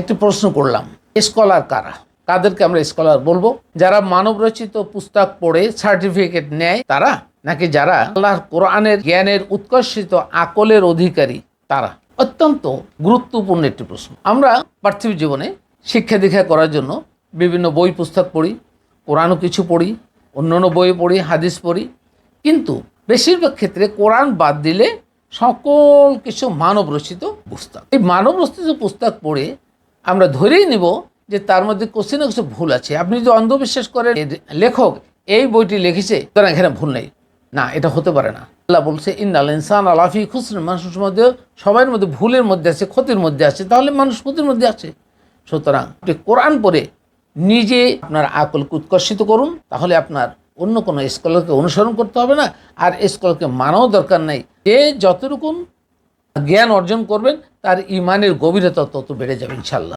একটি প্রশ্ন করলাম, স্কলার কারা? কাদেরকে আমরা স্কলার বলবো? যারা মানব রচিত পুস্তক পড়ে সার্টিফিকেট নেয় তারা, নাকি যারা আল্লাহর কোরআনের জ্ঞানের উৎকর্ষিত আকলের অধিকারী তারা? অত্যন্ত গুরুত্বপূর্ণ একটি প্রশ্ন। আমরা পার্থিব জীবনে শিক্ষা দীক্ষা করার জন্য বিভিন্ন বই পুস্তক পড়ি, কোরআনও কিছু পড়ি, অন্যান্য বই পড়ি, হাদিস পড়ি, কিন্তু বেশিরভাগ ক্ষেত্রে কোরআন বাদ দিলে সকল কিছু মানব রচিত পুস্তক। এই মানব রচিত পুস্তক পড়ে আমরা ধরেই নিব যে তার মধ্যে কিছু না কিছু ভুল আছে। আপনি যদি অন্ধবিশ্বাস করেন লেখক এই বইটি লিখেছে, তারা এখানে ভুল নেই, না, এটা হতে পারে না। আল্লাহ বলছে ইন্নাল ইনসান আলাফি খুসর, মানুষের মধ্যে সবার মধ্যে ভুলের মধ্যে আছে, ক্ষতির মধ্যে আছে, তাহলে মানুষ ক্ষতির মধ্যে আছে। সুতরাং আপনি কোরআন পড়ে নিজে আপনার আকলকে উৎকর্ষিত করুন, তাহলে আপনার অন্য কোনো স্কলারকে অনুসরণ করতে হবে না, আর স্কলারকে মানাও দরকার নেই। যে যতটুকু জ্ঞান অর্জন করবেন তার ইমানের গভীরতা তত বেড়ে যাবে ইনশাল্লাহ।